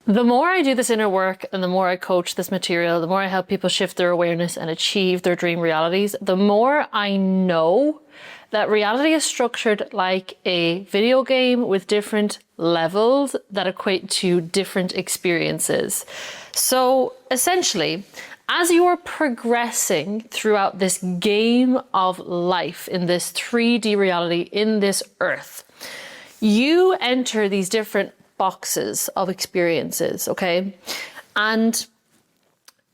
The more I do this inner work and the more I coach this material, the more I help people shift their awareness and achieve their dream realities, the more I know that reality is structured like a video game with different levels that equate to different experiences. So essentially, as you are progressing throughout this game of life in this 3D reality in this earth, you enter these different boxes of experiences, okay? And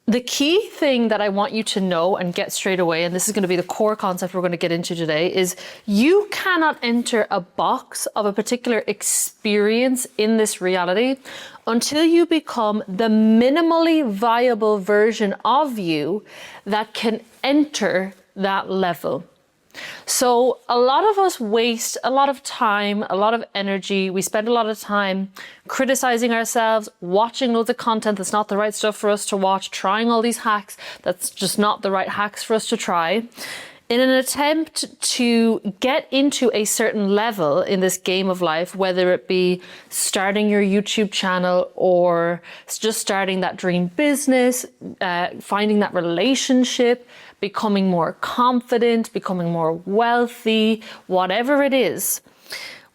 the key thing that I want you to know and get straight away, and this is going to be the core concept we're going to get into today, is you cannot enter a box of a particular experience in this reality until you become the minimally viable version of you that can enter that level. So a lot of us waste a lot of time, a lot of energy. We spend a lot of time criticizing ourselves, watching loads of content that's not the right stuff for us to watch, trying all these hacks that's just not the right hacks for us to try, in an attempt to get into a certain level in this game of life, whether it be starting your YouTube channel or just starting that dream business, finding that relationship, becoming more confident, becoming more wealthy, whatever it is.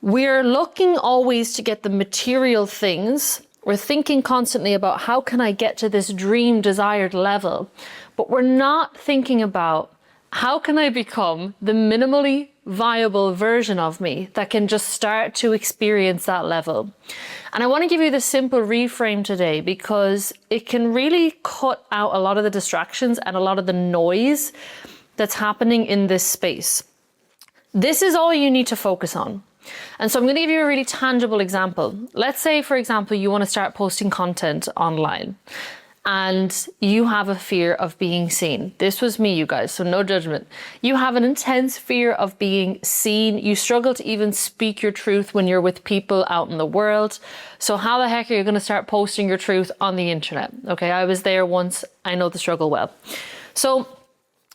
We're looking always to get the material things. We're thinking constantly about how can I get to this dream desired level, but we're not thinking about how can I become the minimally viable version of me that can just start to experience that level. And I want to give you this simple reframe today because it can really cut out a lot of the distractions and a lot of the noise that's happening in this space. This is all you need to focus on. And so I'm going to give you a really tangible example. Let's say, for example, you want to start posting content online and you have a fear of being seen. This was me, you guys, so no judgment. You have an intense fear of being seen. You struggle to even speak your truth when you're with people out in the world. So how the heck are you going to start posting your truth on the internet? Okay, I was there once. I know the struggle well. So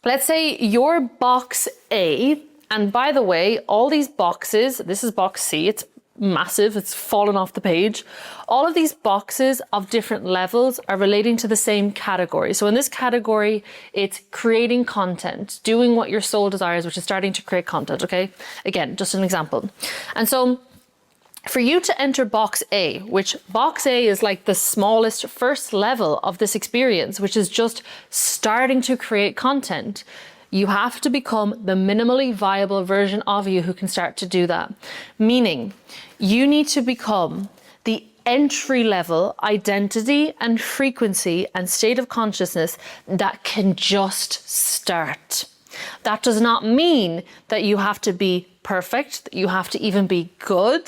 let's say your box A, and by the way, all these boxes, this is box C, it's massive, it's fallen off the page. All of these boxes of different levels are relating to the same category. So in this category, it's creating content, doing what your soul desires, which is starting to create content, okay? Again, just an example. And so for you to enter box A, which box A is like the smallest first level of this experience, which is just starting to create content, you have to become the minimally viable version of you who can start to do that. Meaning, you need to become the entry level identity and frequency and state of consciousness that can just start. That does not mean that you have to be perfect, that you have to even be good,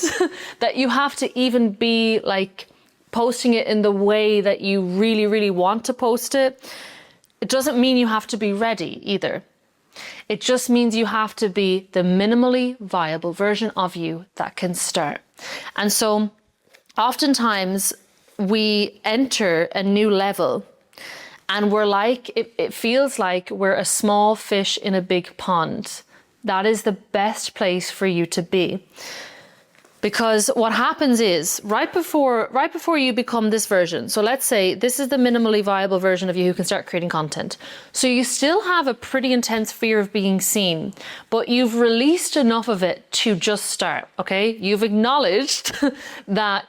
that you have to even be like posting it in the way that you really, really want to post it. It doesn't mean you have to be ready either. It just means you have to be the minimally viable version of you that can start. And so oftentimes we enter a new level and we're like, it feels like we're a small fish in a big pond. That is the best place for you to be. Because what happens is right before you become this version, so let's say this is the minimally viable version of you who can start creating content. So you still have a pretty intense fear of being seen, but you've released enough of it to just start, okay? You've acknowledged that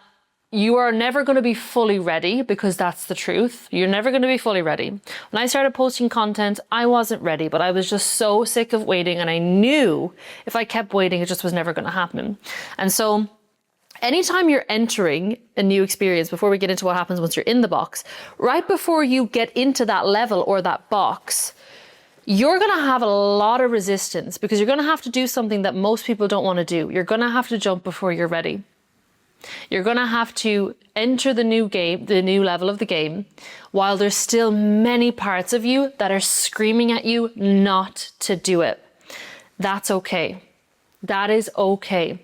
you are never going to be fully ready, because that's the truth. You're never going to be fully ready. When I started posting content, I wasn't ready, but I was just so sick of waiting, and I knew if I kept waiting, it just was never going to happen. And so anytime you're entering a new experience, before we get into what happens once you're in the box, right before you get into that level or that box, you're going to have a lot of resistance, because you're going to have to do something that most people don't want to do. You're going to have to jump before you're ready. You're going to have to enter the new game, the new level of the game, while there's still many parts of you that are screaming at you not to do it. That's okay. That is okay.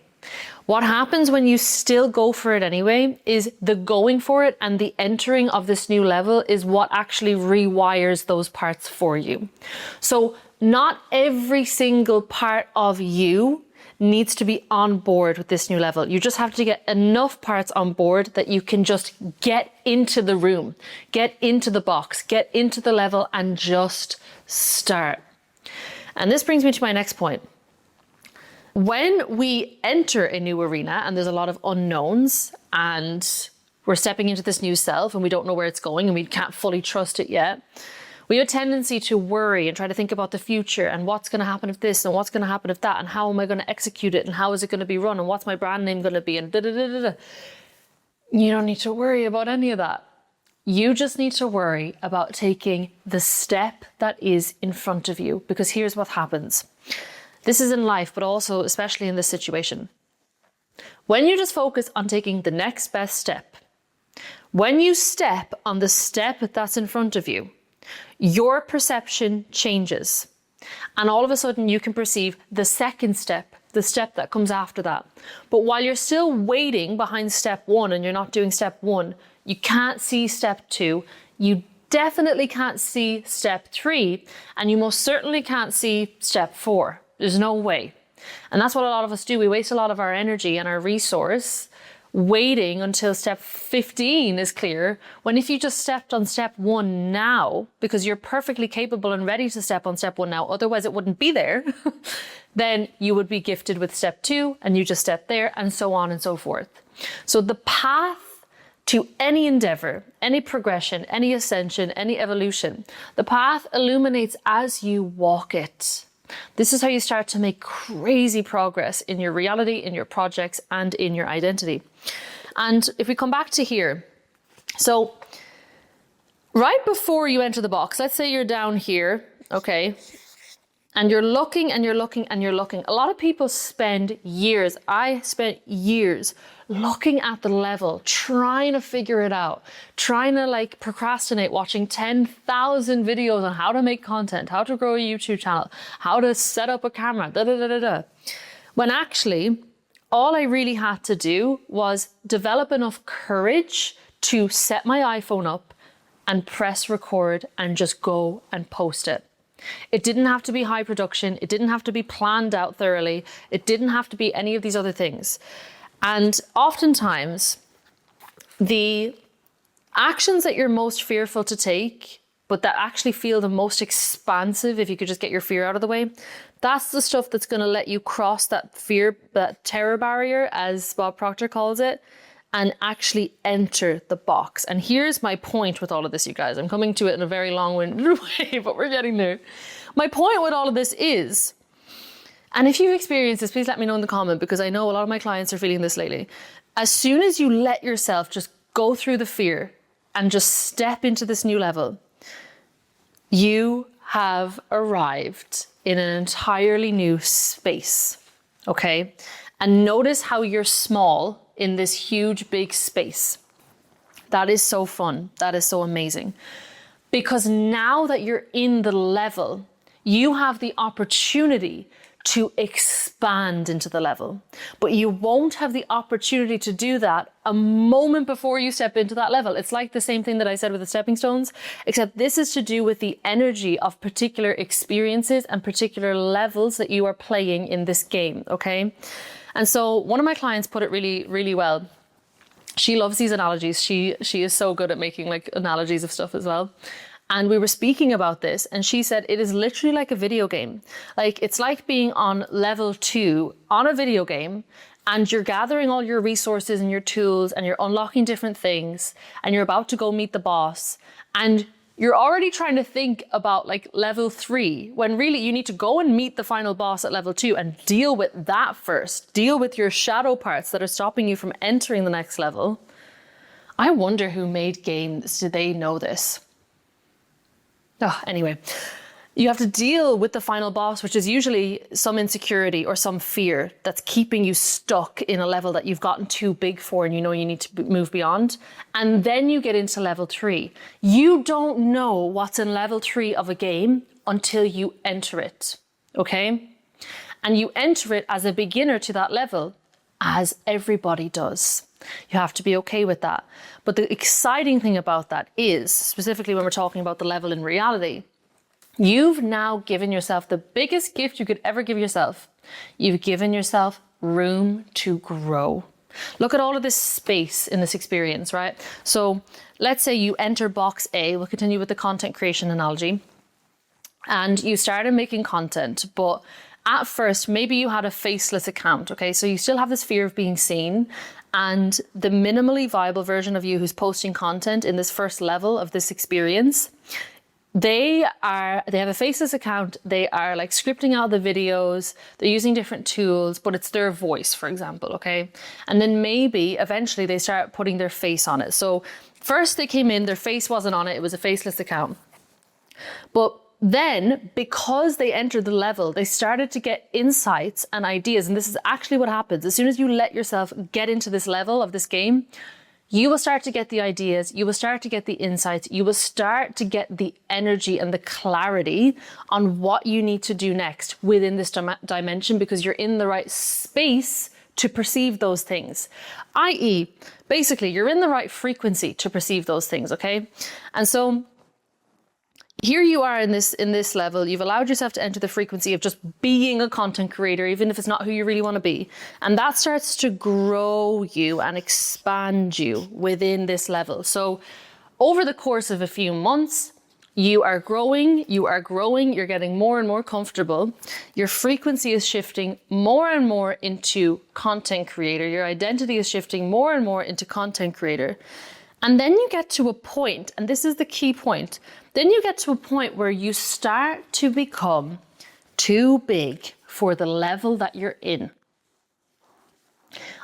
What happens when you still go for it anyway is the going for it and the entering of this new level is what actually rewires those parts for you. So not every single part of you needs to be on board with this new level. You just have to get enough parts on board that you can just get into the room, get into the box, get into the level and just start. And this brings me to my next point. When we enter a new arena and there's a lot of unknowns and we're stepping into this new self and we don't know where it's going and we can't fully trust it yet, we have a tendency to worry and try to think about the future and what's going to happen if this and what's going to happen if that and how am I going to execute it and how is it going to be run and what's my brand name going to be and da-da-da-da-da. You don't need to worry about any of that. You just need to worry about taking the step that is in front of you, because here's what happens. This is in life, but also especially in this situation. When you just focus on taking the next best step, when you step on the step that's in front of you, your perception changes. And all of a sudden you can perceive the second step, the step that comes after that. But while you're still waiting behind step one and you're not doing step one, you can't see step two. You definitely can't see step three. And you most certainly can't see step four. There's no way. And that's what a lot of us do. We waste a lot of our energy and our resource waiting until step 15 is clear, when if you just stepped on step one now, because you're perfectly capable and ready to step on step one now, otherwise it wouldn't be there, then you would be gifted with step two and you just step there and so on and so forth. So the path to any endeavor, any progression, any ascension, any evolution, the path illuminates as you walk it. This is how you start to make crazy progress in your reality, in your projects, and in your identity. And if we come back to here, so right before you enter the box, let's say you're down here, okay, and you're looking and you're looking and you're looking. A lot of people spend years, I spent years looking at the level, trying to figure it out, trying to like procrastinate, watching 10,000 videos on how to make content, how to grow a YouTube channel, how to set up a camera, when actually all I really had to do was develop enough courage to set my iPhone up and press record and just go and post it. It didn't have to be high production. It didn't have to be planned out thoroughly. It didn't have to be any of these other things. And oftentimes, the actions that you're most fearful to take, but that actually feel the most expansive, if you could just get your fear out of the way, that's the stuff that's going to let you cross that fear, that terror barrier, as Bob Proctor calls it, and actually enter the box. And here's my point with all of this, you guys. I'm coming to it in a very long-winded way, but we're getting there. My point with all of this is, and if you've experienced this, please let me know in the comment, because I know a lot of my clients are feeling this lately. As soon as you let yourself just go through the fear and just step into this new level, you have arrived in an entirely new space, okay? And notice how you're small in this huge, big space. That is so fun. That is so amazing. Because now that you're in the level, you have the opportunity to expand into the level. But you won't have the opportunity to do that a moment before you step into that level. It's like the same thing that I said with the stepping stones, except this is to do with the energy of particular experiences and particular levels that you are playing in this game, okay? And so one of my clients put it really, really well. She loves these analogies. She is so good at making like analogies of stuff as well. And we were speaking about this and she said, it is literally like a video game. Like it's like being on level 2 on a video game and you're gathering all your resources and your tools and you're unlocking different things and you're about to go meet the boss and you're already trying to think about like level 3 when really you need to go and meet the final boss at level 2 and deal with that first. Deal with your shadow parts that are stopping you from entering the next level. I wonder who made games. Did they know this? Oh, anyway, you have to deal with the final boss, which is usually some insecurity or some fear that's keeping you stuck in a level that you've gotten too big for and you know you need to move beyond. And then you get into level 3. You don't know what's in level 3 of a game until you enter it, okay? And you enter it as a beginner to that level, as everybody does. You have to be okay with that. But the exciting thing about that is, specifically when we're talking about the level in reality, You've now given yourself the biggest gift you could ever give yourself. You've given yourself room to grow. Look at all of this space in this experience, right? So let's say you enter box A. We'll continue with the content creation analogy. And you started making content, but at first, maybe you had a faceless account, okay? So you still have this fear of being seen, and the minimally viable version of you who's posting content in this first level of this experience, they have a faceless account. They are like scripting out the videos. They're using different tools, but it's their voice, for example, okay? And then maybe eventually they start putting their face on it. So first they came in, their face wasn't on it. It was a faceless account. But then, because they entered the level, they started to get insights and ideas. And this is actually what happens. As soon as you let yourself get into this level of this game, you will start to get the ideas, you will start to get the insights, you will start to get the energy and the clarity on what you need to do next within this dimension, because you're in the right space to perceive those things. i.e., basically, you're in the right frequency to perceive those things, okay? And so here you are in this level. You've allowed yourself to enter the frequency of just being a content creator, even if it's not who you really want to be. And that starts to grow you and expand you within this level. So over the course of a few months, you are growing, you're getting more and more comfortable. Your frequency is shifting more and more into content creator. Your identity is shifting more and more into content creator. And then you get to a point, and this is the key point, then you get to a point where you start to become too big for the level that you're in.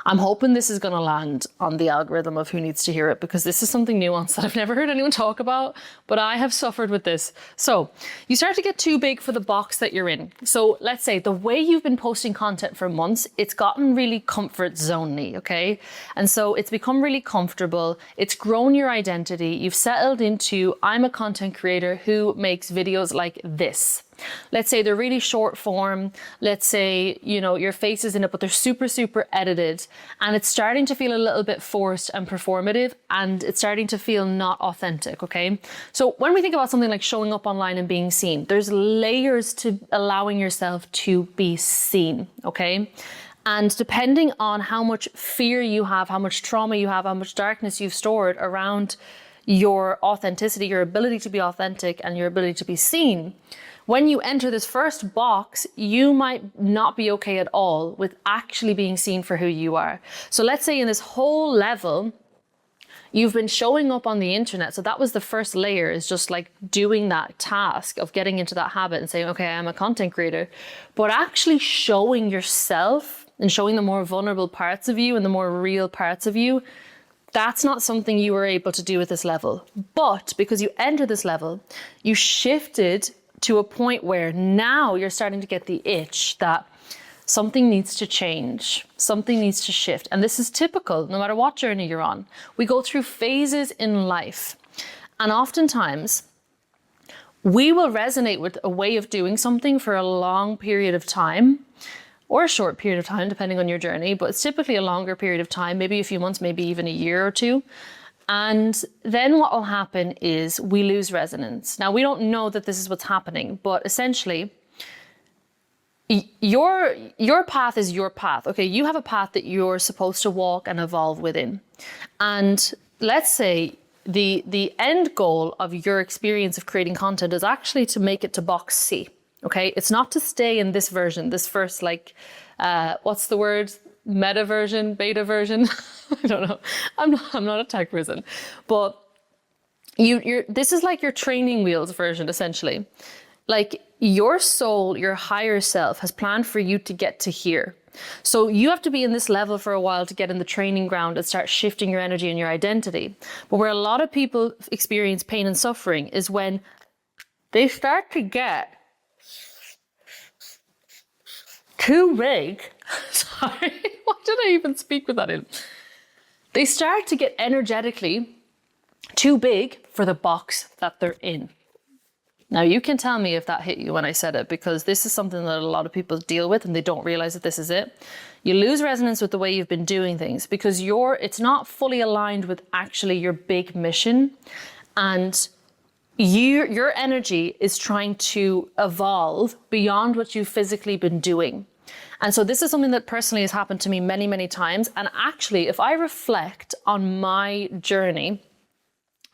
I'm hoping this is going to land on the algorithm of who needs to hear it, because this is something nuanced that I've never heard anyone talk about, but I have suffered with this. So you start to get too big for the box that you're in. So let's say the way you've been posting content for months, it's gotten really comfort zone-y, okay? And so it's become really comfortable. It's grown your identity. You've settled into, I'm a content creator who makes videos like this. Let's say they're really short form. Let's say, you know, your face is in it, but they're super, super edited. And it's starting to feel a little bit forced and performative, and it's starting to feel not authentic, okay? So when we think about something like showing up online and being seen, there's layers to allowing yourself to be seen, okay? And depending on how much fear you have, how much trauma you have, how much darkness you've stored around your authenticity, your ability to be authentic and your ability to be seen, when you enter this first box, you might not be okay at all with actually being seen for who you are. So let's say in this whole level, you've been showing up on the internet. So that was the first layer, is just like doing that task of getting into that habit and saying, okay, I'm a content creator. But actually showing yourself and showing the more vulnerable parts of you and the more real parts of you, that's not something you were able to do at this level. But because you entered this level, you shifted to a point where now you're starting to get the itch that something needs to change, something needs to shift. And this is typical, no matter what journey you're on. We go through phases in life. And oftentimes, we will resonate with a way of doing something for a long period of time, or a short period of time, depending on your journey. But it's typically a longer period of time, maybe a few months, maybe even a year or two. And then what will happen is we lose resonance. Now, we don't know that this is what's happening, but essentially, your path is your path. Okay, you have a path that you're supposed to walk and evolve within. And let's say the end goal of your experience of creating content is actually to make it to box C. Okay, it's not to stay in this version, this first, like, what's the word? Meta version, beta version. I don't know. I'm not a tech person, but this is like your training wheels version, essentially. Like, your soul, your higher self has planned for you to get to here. So you have to be in this level for a while to get in the training ground and start shifting your energy and your identity. But where a lot of people experience pain and suffering is when they start to get too big. Sorry, why did I even speak with that in? They start to get energetically too big for the box that they're in. Now, you can tell me if that hit you when I said it, because this is something that a lot of people deal with and they don't realize that this is it. You lose resonance with the way you've been doing things because it's not fully aligned with actually your big mission. And your energy is trying to evolve beyond what you've physically been doing. And so this is something that personally has happened to me many, many times. And actually, if I reflect on my journey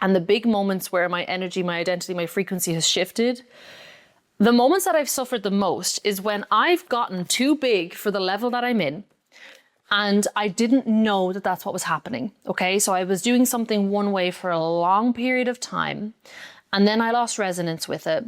and the big moments where my energy, my identity, my frequency has shifted, the moments that I've suffered the most is when I've gotten too big for the level that I'm in. And I didn't know that that's what was happening. Okay, so I was doing something one way for a long period of time. And then I lost resonance with it.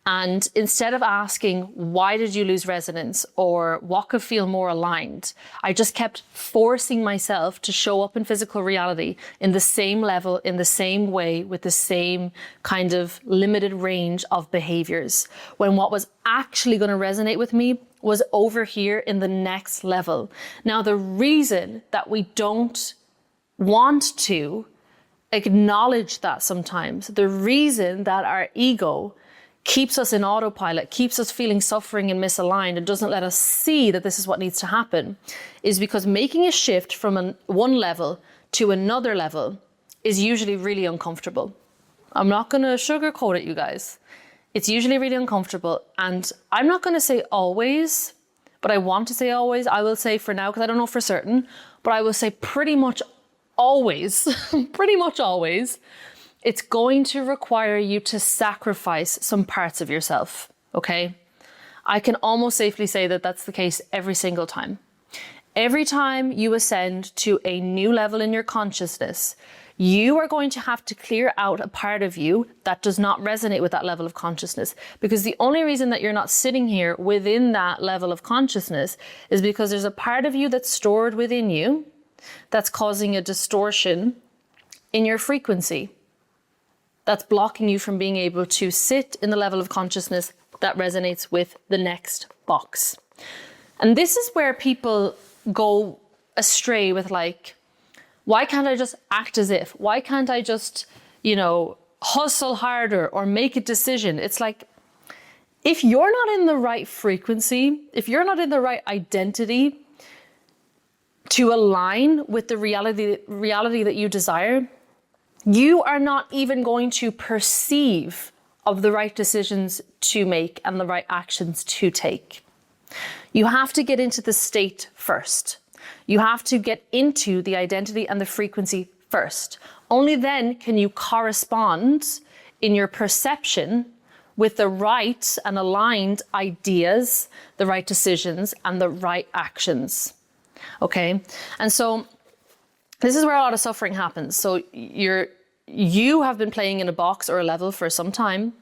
And instead of asking, why did you lose resonance or what could feel more aligned, I just kept forcing myself to show up in physical reality in the same level, in the same way, with the same kind of limited range of behaviors. When what was actually going to resonate with me was over here in the next level. Now, the reason that we don't want to acknowledge that sometimes, the reason that our ego keeps us in autopilot, keeps us feeling suffering and misaligned, and doesn't let us see that this is what needs to happen, is because making a shift from one level to another level is usually really uncomfortable. I'm not going to sugarcoat it, you guys. It's usually really uncomfortable. And I'm not going to say always, but I want to say always. I will say for now, because I don't know for certain, but I will say pretty much always, pretty much always, it's going to require you to sacrifice some parts of yourself, okay? I can almost safely say that that's the case every single time. Every time you ascend to a new level in your consciousness, you are going to have to clear out a part of you that does not resonate with that level of consciousness. Because the only reason that you're not sitting here within that level of consciousness is because there's a part of you that's stored within you that's causing a distortion in your frequency. That's blocking you from being able to sit in the level of consciousness that resonates with the next box. And this is where people go astray with like, why can't I just act as if? Why can't I just, hustle harder or make a decision? It's like, if you're not in the right frequency, if you're not in the right identity to align with the reality that you desire, you are not even going to perceive of the right decisions to make and the right actions to take. You have to get into the state first. You have to get into the identity and the frequency first. Only then can you correspond in your perception with the right and aligned ideas, the right decisions, and the right actions. Okay? And so this is where a lot of suffering happens. So you have been playing in a box or a level for some time.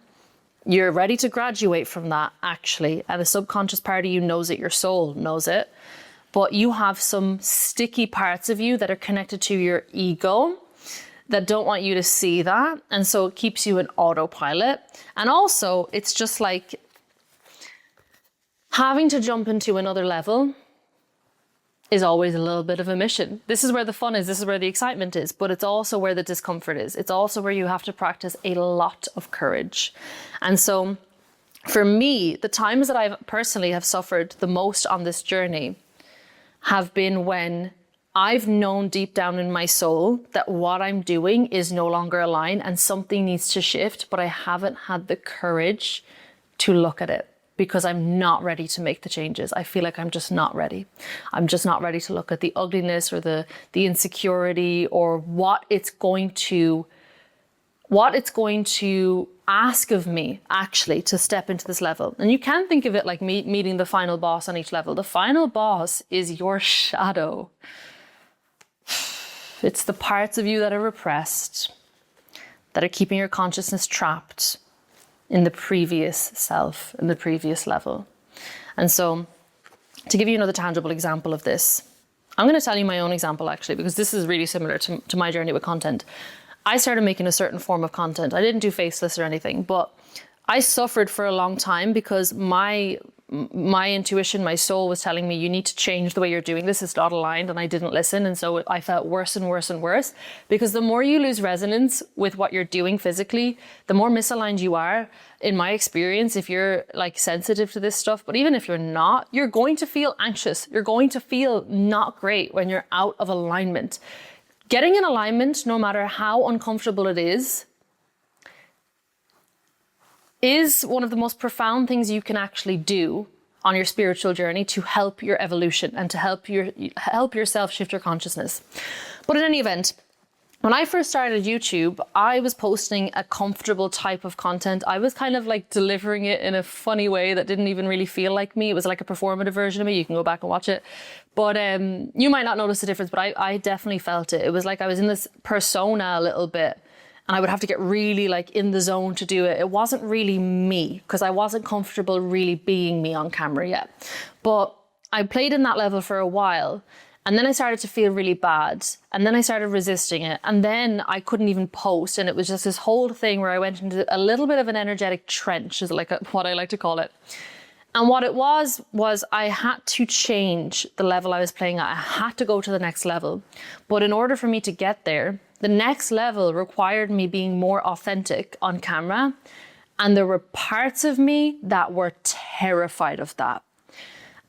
You're ready to graduate from that, actually. And the subconscious part of you knows it, your soul knows it. But you have some sticky parts of you that are connected to your ego that don't want you to see that. And so it keeps you in autopilot. And also, it's just like having to jump into another level is always a little bit of a mission. This is where the fun is, this is where the excitement is, but it's also where the discomfort is. It's also where you have to practice a lot of courage. And so for me, the times that I personally have suffered the most on this journey have been when I've known deep down in my soul that what I'm doing is no longer aligned and something needs to shift, but I haven't had the courage to look at it because I'm not ready to make the changes. I feel like I'm just not ready. I'm just not ready to look at the ugliness or the insecurity or what it's going to ask of me actually to step into this level. And you can think of it like meeting the final boss on each level. The final boss is your shadow. It's the parts of you that are repressed, that are keeping your consciousness trapped in the previous self, in the previous level. And so to give you another tangible example of this, I'm going to tell you my own example actually, because this is really similar to my journey with content. I started making a certain form of content. I didn't do faceless or anything, but I suffered for a long time because my intuition, my soul was telling me, you need to change the way you're doing this. It's not aligned. And I didn't listen. And so I felt worse and worse and worse, because the more you lose resonance with what you're doing physically, the more misaligned you are. In my experience, if you're like sensitive to this stuff, but even if you're not, you're going to feel anxious. You're going to feel not great when you're out of alignment. Getting in alignment, no matter how uncomfortable it is is one of the most profound things you can actually do on your spiritual journey to help your evolution and to help yourself shift your consciousness. But in any event, when I first started YouTube, I was posting a comfortable type of content. I was kind of like delivering it in a funny way that didn't even really feel like me. It was like a performative version of me. You can go back and watch it. But you might not notice the difference, but I definitely felt it. It was like I was in this persona a little bit, and I would have to get really like in the zone to do it. It wasn't really me because I wasn't comfortable really being me on camera yet. But I played in that level for a while. And then I started to feel really bad. And then I started resisting it. And then I couldn't even post. And it was just this whole thing where I went into a little bit of an energetic trench, is like what I like to call it. And what it was I had to change the level I was playing at. I had to go to the next level. But in order for me to get there, the next level required me being more authentic on camera. And there were parts of me that were terrified of that.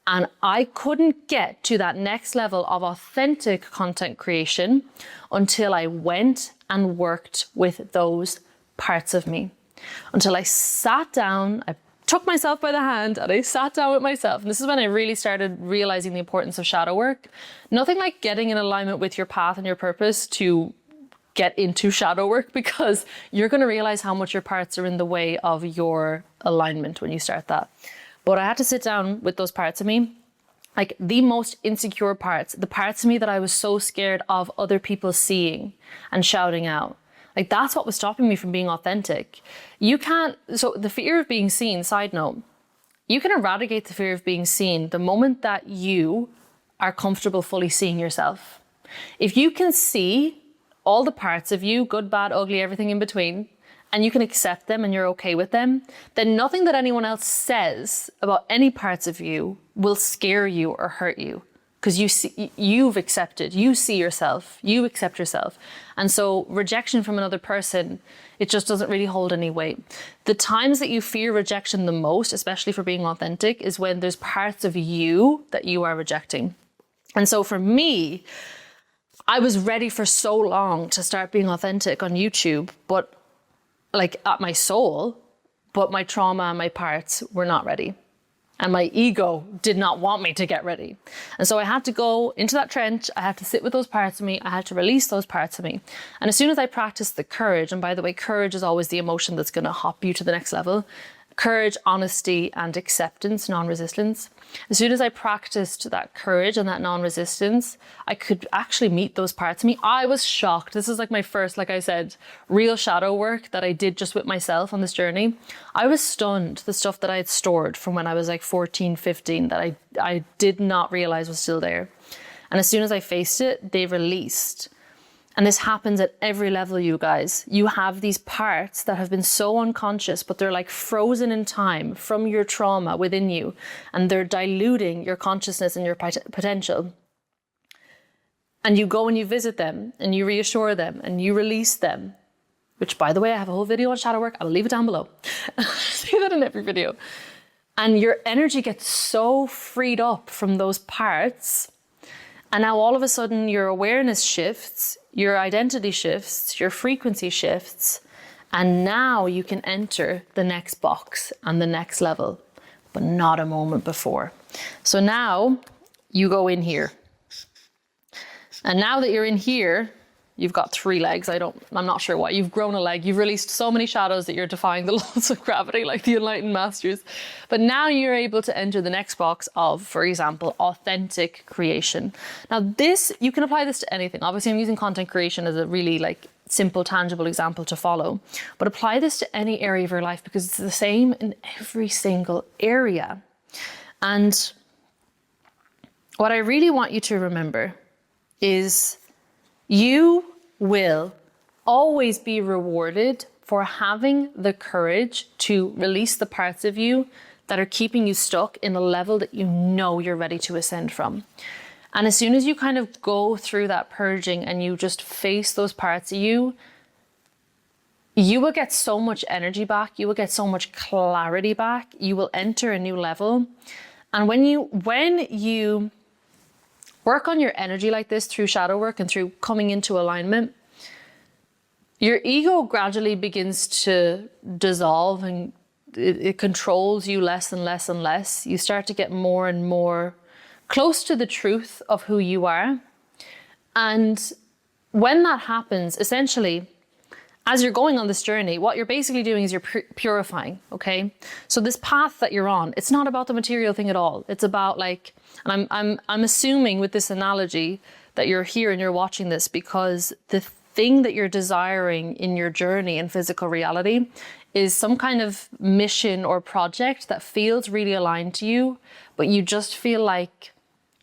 And I couldn't get to that next level of authentic content creation until I went and worked with those parts of me. Until I sat down, I took myself by the hand and I sat down with myself. And this is when I really started realizing the importance of shadow work. Nothing like getting in alignment with your path and your purpose to get into shadow work, because you're going to realize how much your parts are in the way of your alignment when you start that. But I had to sit down with those parts of me, like the most insecure parts, the parts of me that I was so scared of other people seeing and shouting out. Like that's what was stopping me from being authentic. So the fear of being seen, side note, you can eradicate the fear of being seen the moment that you are comfortable fully seeing yourself. If you can see all the parts of you, good, bad, ugly, everything in between, and you can accept them and you're okay with them, then nothing that anyone else says about any parts of you will scare you or hurt you, because you've accepted, you see yourself, you accept yourself. And so rejection from another person, it just doesn't really hold any weight. The times that you fear rejection the most, especially for being authentic, is when there's parts of you that you are rejecting. And so for me, I was ready for so long to start being authentic on YouTube, but like at my soul, but my trauma and my parts were not ready. And my ego did not want me to get ready. And so I had to go into that trench. I had to sit with those parts of me. I had to release those parts of me. And as soon as I practiced the courage, and by the way, courage is always the emotion that's going to hop you to the next level. Courage, honesty, and acceptance, non-resistance. As soon as I practiced that courage and that non-resistance, I could actually meet those parts of me. I was shocked. This is like my first, like I said, real shadow work that I did just with myself on this journey. I was stunned, the stuff that I had stored from when I was like 14, 15, that I did not realize was still there. And as soon as I faced it, they released. And this happens at every level, you guys. You have these parts that have been so unconscious, but they're like frozen in time from your trauma within you. And they're diluting your consciousness and your potential. And you go and you visit them and you reassure them and you release them. Which, by the way, I have a whole video on shadow work. I'll leave it down below. I say that in every video. And your energy gets so freed up from those parts. And now all of a sudden your awareness shifts, your identity shifts, your frequency shifts, and now you can enter the next box and the next level, but not a moment before. So now you go in here. And now that you're in here, you've got 3 legs. I'm not sure why. You've grown a leg. You've released so many shadows that you're defying the laws of gravity like the enlightened masters. But now you're able to enter the next box of, for example, authentic creation. Now this, you can apply this to anything. Obviously I'm using content creation as a really like simple, tangible example to follow. But apply this to any area of your life because it's the same in every single area. And what I really want you to remember is you will always be rewarded for having the courage to release the parts of you that are keeping you stuck in a level that you know you're ready to ascend from. And as soon as you kind of go through that purging and you just face those parts of you, you will get so much energy back. You will get so much clarity back. You will enter a new level. And when you work on your energy like this through shadow work and through coming into alignment, your ego gradually begins to dissolve and it controls you less and less and less. You start to get more and more close to the truth of who you are. And when that happens, essentially, as you're going on this journey, what you're basically doing is you're purifying, okay? So this path that you're on, it's not about the material thing at all. It's about like, and I'm assuming with this analogy that you're here and you're watching this because the thing that you're desiring in your journey in physical reality is some kind of mission or project that feels really aligned to you, but you just feel like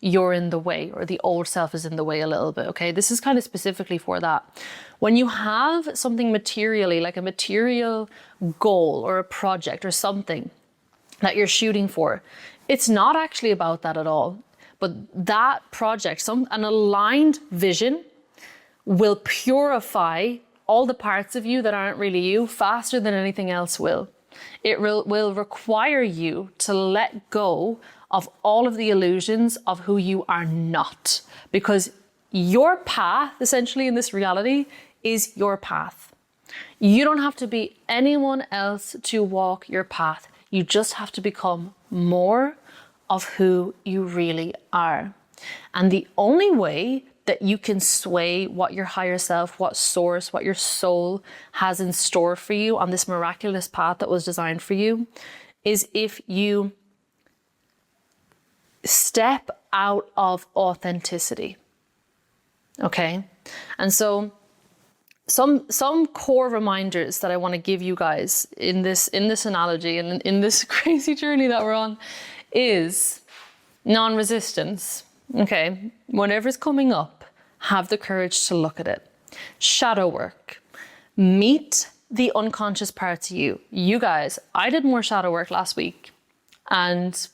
you're in the way, or the old self is in the way a little bit, okay? This is kind of specifically for that. When you have something materially, like a material goal or a project or something that you're shooting for, it's not actually about that at all. But that project, an aligned vision, will purify all the parts of you that aren't really you faster than anything else will. It will require you to let go of all of the illusions of who you are not, because your path, essentially in this reality, is your path. You don't have to be anyone else to walk your path. You just have to become more of who you really are. And the only way that you can sway what your higher self, what source, what your soul has in store for you on this miraculous path that was designed for you, is if you step out of authenticity. Okay? And so some core reminders that I want to give you guys in this analogy and in this crazy journey that we're on is non-resistance. Okay? Whatever's coming up, have the courage to look at it. Shadow work. Meet the unconscious parts of you. You guys, I did more shadow work last week, and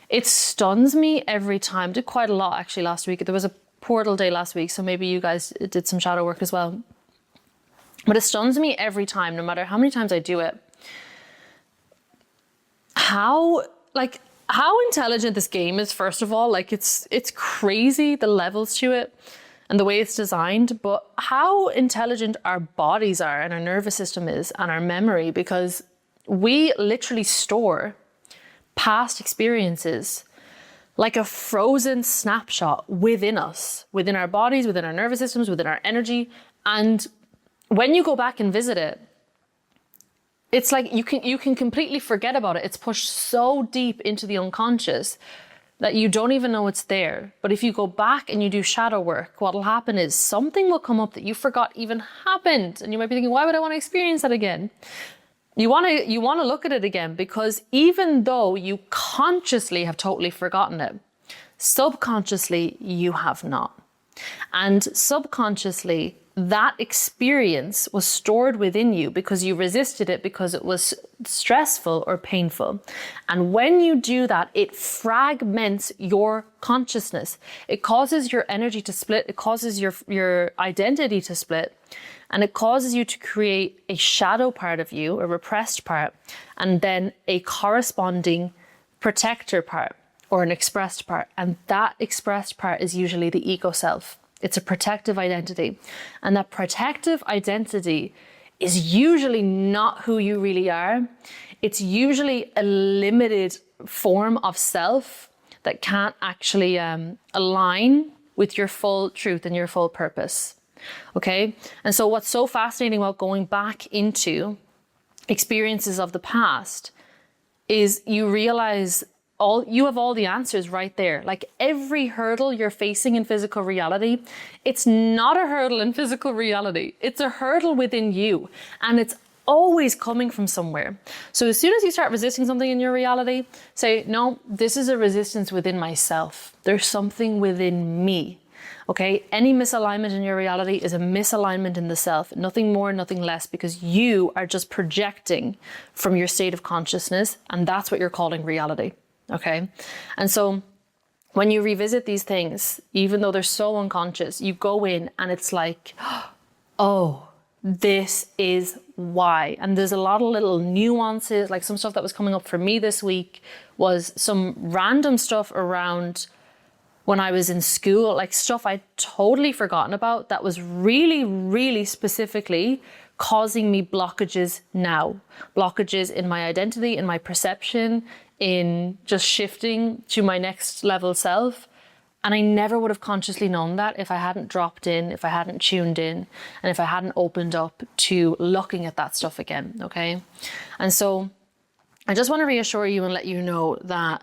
it stuns me every time. Did quite a lot actually last week. There was a portal day last week, so maybe you guys did some shadow work as well. But it stuns me every time, no matter how many times I do it. How intelligent this game is, first of all. Like it's crazy, the levels to it and the way it's designed, but how intelligent our bodies are and our nervous system is and our memory, because we literally store past experiences like a frozen snapshot within us, within our bodies, within our nervous systems, within our energy. And when you go back and visit it, it's like you can completely forget about it. It's pushed so deep into the unconscious that you don't even know it's there. But if you go back and you do shadow work, what'll happen is something will come up that you forgot even happened. And you might be thinking, why would I want to experience that again? You want to look at it again, because even though you consciously have totally forgotten it, subconsciously you have not. And subconsciously, that experience was stored within you because you resisted it because it was stressful or painful. And when you do that, it fragments your consciousness. It causes your energy to split. It causes your identity to split. And it causes you to create a shadow part of you, a repressed part, and then a corresponding protector part or an expressed part. And that expressed part is usually the ego self. It's a protective identity. And that protective identity is usually not who you really are. It's usually a limited form of self that can't actually align with your full truth and your full purpose. Okay? And so what's so fascinating about going back into experiences of the past is you realize you have all the answers right there. Like every hurdle you're facing in physical reality, it's not a hurdle in physical reality. It's a hurdle within you, and it's always coming from somewhere. So as soon as you start resisting something in your reality, say, no, this is a resistance within myself. There's something within me. Okay, any misalignment in your reality is a misalignment in the self, nothing more, nothing less, because you are just projecting from your state of consciousness, and that's what you're calling reality. Okay, and so when you revisit these things, even though they're so unconscious, you go in and it's like, oh, this is why. And there's a lot of little nuances, like some stuff that was coming up for me this week was some random stuff around when I was in school, like stuff I'd totally forgotten about that was really, really specifically causing me blockages now. Blockages in my identity, in my perception, in just shifting to my next level self. And I never would have consciously known that if I hadn't dropped in, if I hadn't tuned in, and if I hadn't opened up to looking at that stuff again, okay? And so I just want to reassure you and let you know that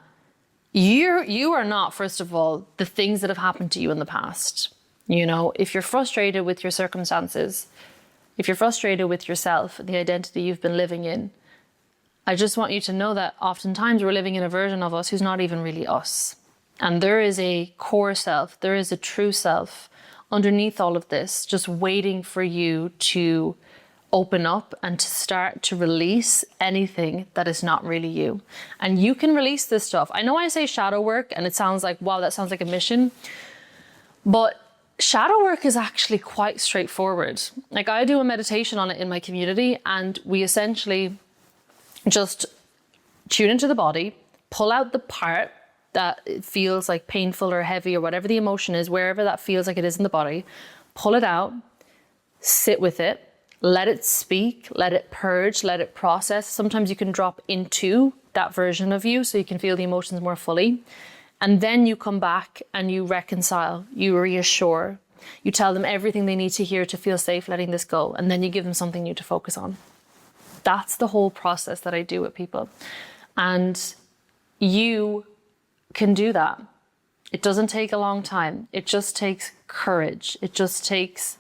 you are not, first of all, the things that have happened to you in the past. You know, if you're frustrated with your circumstances, if you're frustrated with yourself, the identity you've been living in, I just want you to know that oftentimes we're living in a version of us who's not even really us. And there is a core self, there is a true self underneath all of this, just waiting for you to open up and to start to release anything that is not really you. And you can release this stuff. I know I say shadow work and it sounds like, wow, that sounds like a mission. But shadow work is actually quite straightforward. Like, I do a meditation on it in my community, and we essentially just tune into the body, pull out the part that it feels like painful or heavy or whatever the emotion is, wherever that feels like it is in the body, pull it out, sit with it, let it speak, let it purge, let it process. Sometimes you can drop into that version of you so you can feel the emotions more fully. And then you come back and you reconcile, you reassure, you tell them everything they need to hear to feel safe letting this go. And then you give them something new to focus on. That's the whole process that I do with people. And you can do that. It doesn't take a long time. It just takes courage. It just takes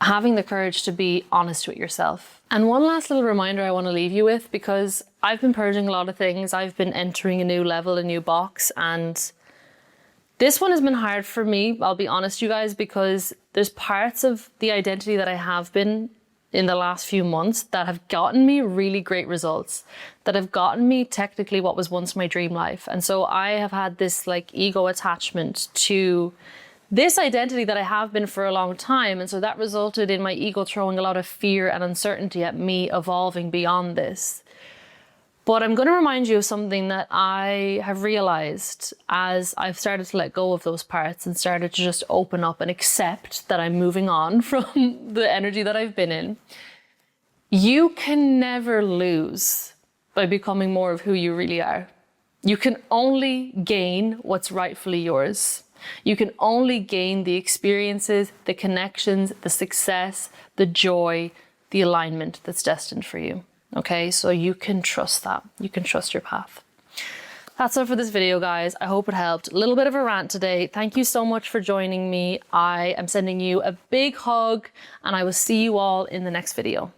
having the courage to be honest with yourself. And one last little reminder I want to leave you with, because I've been purging a lot of things. I've been entering a new level, a new box, and this one has been hard for me, I'll be honest, you guys, because there's parts of the identity that I have been in the last few months that have gotten me really great results, that have gotten me technically what was once my dream life. And so I have had this like ego attachment to this identity that I have been for a long time. And so that resulted in my ego throwing a lot of fear and uncertainty at me evolving beyond this. But I'm going to remind you of something that I have realized as I've started to let go of those parts and started to just open up and accept that I'm moving on from the energy that I've been in. You can never lose by becoming more of who you really are. You can only gain what's rightfully yours. You can only gain the experiences, the connections, the success, the joy, the alignment that's destined for you. Okay, so you can trust that. You can trust your path. That's all for this video, guys. I hope it helped. A little bit of a rant today. Thank you so much for joining me. I am sending you a big hug, and I will see you all in the next video.